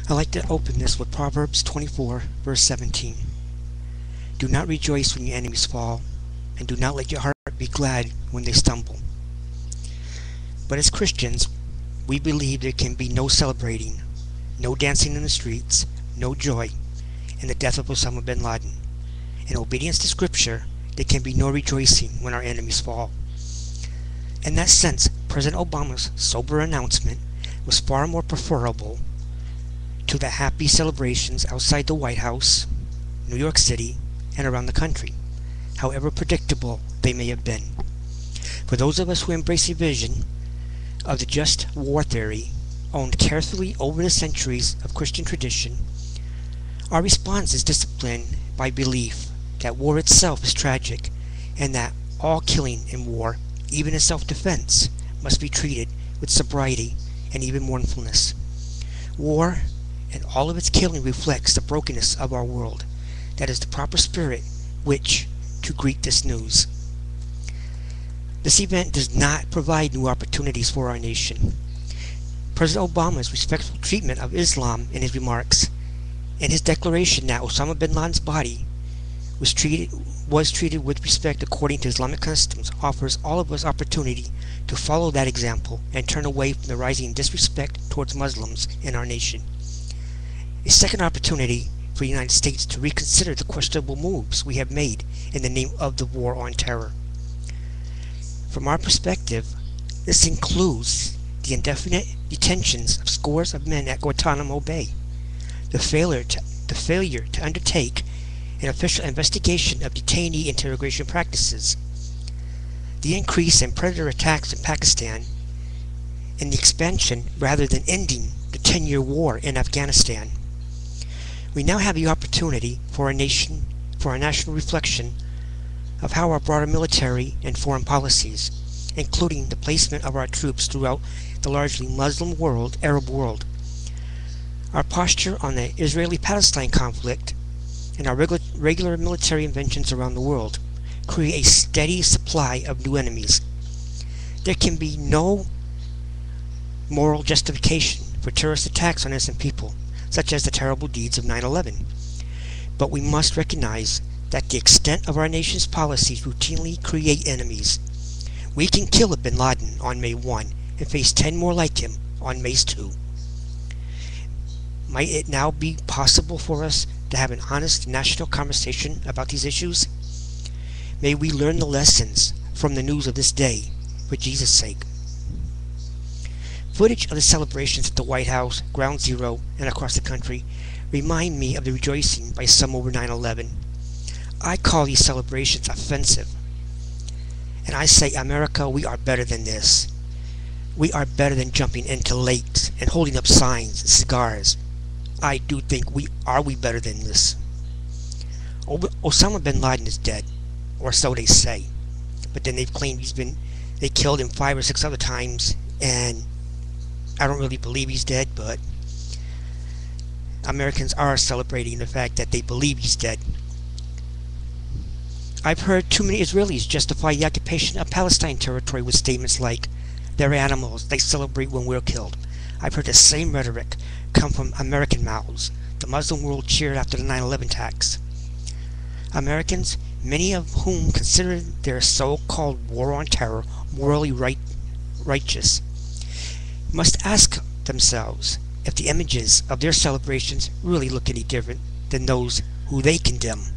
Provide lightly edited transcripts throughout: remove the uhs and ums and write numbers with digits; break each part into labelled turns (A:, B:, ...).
A: I like to open this with Proverbs 24, verse 17. Do not rejoice when your enemies fall, and do not let your heart be glad when they stumble. But as Christians, we believe there can be no celebrating, no dancing in the streets, no joy in the death of Osama bin Laden. In obedience to Scripture, there can be no rejoicing when our enemies fall. In that sense, President Obama's sober announcement was far more preferable to the happy celebrations outside the White House, New York City, and around the country, however predictable they may have been. For those of us who embrace a vision of the just war theory, owned carefully over the centuries of Christian tradition, our response is disciplined by belief that war itself is tragic, and that all killing in war, even in self-defense, must be treated with sobriety and even mournfulness. War and all of its killing reflects the brokenness of our world. That is the proper spirit which to greet this news. This event does not provide new opportunities for our nation. President Obama's respectful treatment of Islam in his remarks, and his declaration that Osama bin Laden's body was treated with respect according to Islamic customs, offers all of us opportunity to follow that example and turn away from the rising disrespect towards Muslims in our nation. A second opportunity for the United States to reconsider the questionable moves we have made in the name of the war on terror. From our perspective, this includes the indefinite detentions of scores of men at Guantanamo Bay, the failure to undertake an official investigation of detainee interrogation practices, the increase in predator attacks in Pakistan, and the expansion rather than ending the 10-year war in Afghanistan. We now have the opportunity for our national reflection of how our broader military and foreign policies, including the placement of our troops throughout the largely Muslim world, Arab world, our posture on the Israeli-Palestine conflict, and our regular military inventions around the world create a steady supply of new enemies. There can be no moral justification for terrorist attacks on innocent people, such as the terrible deeds of 9/11. But we must recognize that the extent of our nation's policies routinely create enemies. We can kill a bin Laden on May 1 and face 10 more like him on May 2. Might it now be possible for us to have an honest national conversation about these issues? May we learn the lessons from the news of this day, for Jesus' sake. Footage of the celebrations at the White House, Ground Zero, and across the country remind me of the rejoicing by some over 9/11. I call these celebrations offensive. And I say, America, we are better than this. We are better than jumping into lakes and holding up signs and cigars. I do think we better than this. Osama bin Laden is dead, or so they say. But then they've claimed they killed him 5 or 6 other times, and I don't really believe he's dead, but Americans are celebrating the fact that they believe he's dead. I've heard too many Israelis justify the occupation of Palestine territory with statements like, they're animals, they celebrate when we're killed. I've heard the same rhetoric come from American mouths. The Muslim world cheered after the 9/11 attacks. Americans, many of whom consider their so-called war on terror morally righteous, must ask themselves if the images of their celebrations really look any different than those who they condemn.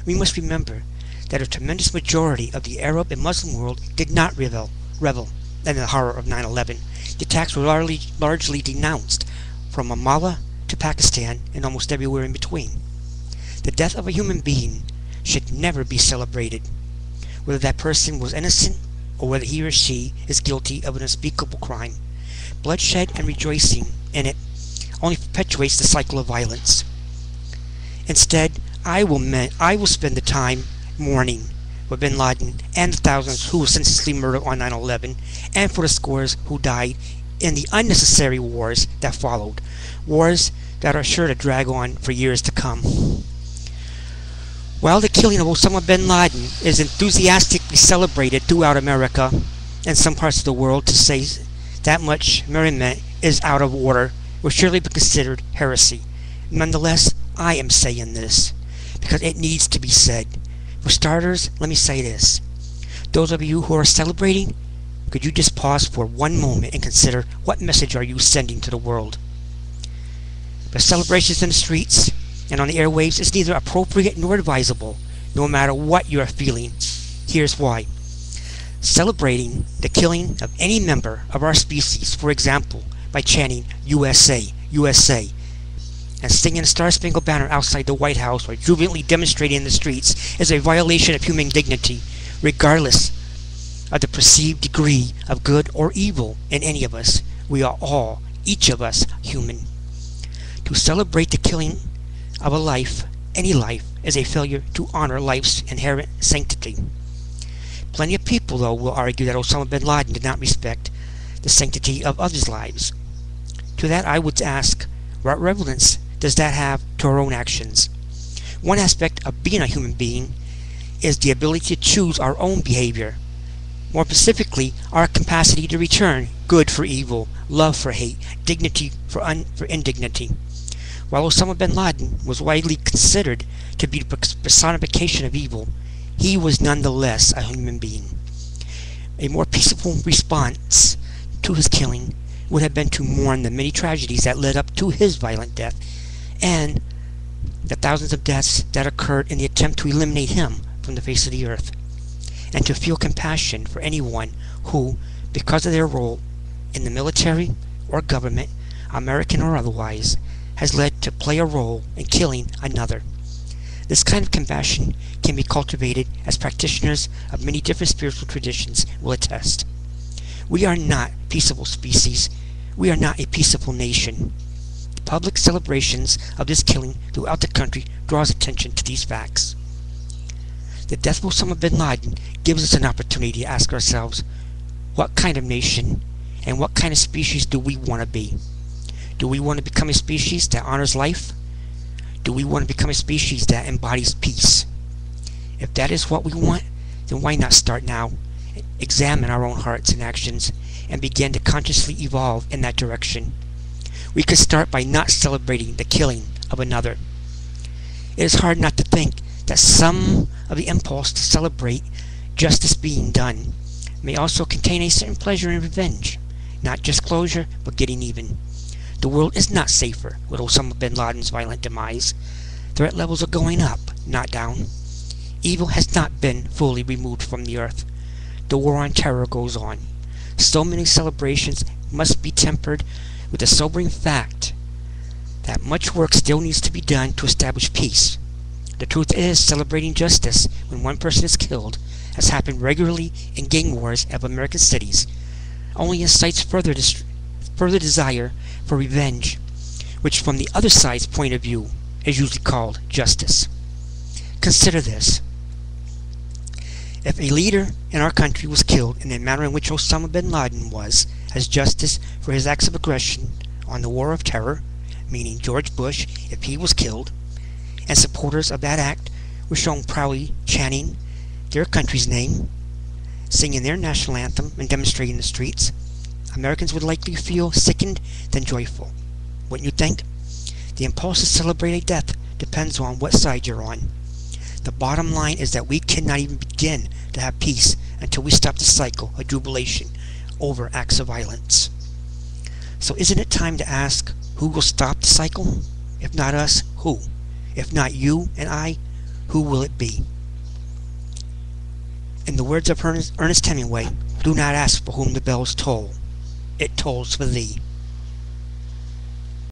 A: We must remember that a tremendous majority of the Arab and Muslim world did not revel in the horror of 9/11. The attacks were largely denounced, from Ramallah to Pakistan and almost everywhere in between. The death of a human being should never be celebrated, whether that person was innocent or whether he or she is guilty of an unspeakable crime. Bloodshed and rejoicing in it only perpetuates the cycle of violence. Instead, I will spend the time mourning for bin Laden and the thousands who were senselessly murdered on 9/11, and for the scores who died in the unnecessary wars that followed, wars that are sure to drag on for years to come. While the killing of Osama bin Laden is enthusiastically celebrated throughout America and some parts of the world, to say that much merriment is out of order will surely be considered heresy. Nonetheless, I am saying this because it needs to be said. For starters, let me say this. Those of you who are celebrating, could you just pause for one moment and consider what message are you sending to the world? The celebrations in the streets and on the airwaves is neither appropriate nor advisable, no matter what you are feeling. Here's why. Celebrating the killing of any member of our species, for example, by chanting USA, USA, and singing the Star-Spangled Banner outside the White House or jubilantly demonstrating in the streets is a violation of human dignity, regardless of the perceived degree of good or evil in any of us. We are all, each of us, human. To celebrate the killing of a life, any life, is a failure to honor life's inherent sanctity. Plenty of people, though, will argue that Osama bin Laden did not respect the sanctity of others' lives. To that I would ask, what relevance does that have to our own actions? One aspect of being a human being is the ability to choose our own behavior. More specifically, our capacity to return good for evil, love for hate, dignity for indignity. While Osama bin Laden was widely considered to be the personification of evil, he was nonetheless a human being. A more peaceful response to his killing would have been to mourn the many tragedies that led up to his violent death and the thousands of deaths that occurred in the attempt to eliminate him from the face of the earth, and to feel compassion for anyone who, because of their role in the military or government, American or otherwise, has led to play a role in killing another. This kind of compassion can be cultivated, as practitioners of many different spiritual traditions will attest. We are not peaceable species. We are not a peaceable nation. The public celebrations of this killing throughout the country draws attention to these facts. The death of Osama bin Laden gives us an opportunity to ask ourselves, what kind of nation and what kind of species do we want to be? Do we want to become a species that honors life? Do we want to become a species that embodies peace? If that is what we want, then why not start now, examine our own hearts and actions, and begin to consciously evolve in that direction? We could start by not celebrating the killing of another. It is hard not to think that some of the impulse to celebrate justice being done may also contain a certain pleasure in revenge, not just closure, but getting even. The world is not safer with Osama bin Laden's violent demise. Threat levels are going up, not down. Evil has not been fully removed from the earth. The war on terror goes on. So many celebrations must be tempered with the sobering fact that much work still needs to be done to establish peace. The truth is, celebrating justice when one person is killed has happened regularly in gang wars of American cities, only incites further desire for revenge, which from the other side's point of view is usually called justice. Consider this. If a leader in our country was killed in the manner in which Osama bin Laden was, as justice for his acts of aggression on the war of terror, meaning George Bush, if he was killed, and supporters of that act were shown proudly chanting their country's name, singing their national anthem, and demonstrating in the streets, Americans would likely feel sickened than joyful. Wouldn't you think? The impulse to celebrate a death depends on what side you're on. The bottom line is that we cannot even begin to have peace until we stop the cycle of jubilation over acts of violence. So isn't it time to ask, who will stop the cycle? If not us, who? If not you and I, who will it be? In the words of Ernest Hemingway, do not ask for whom the bells toll. It tolls for thee.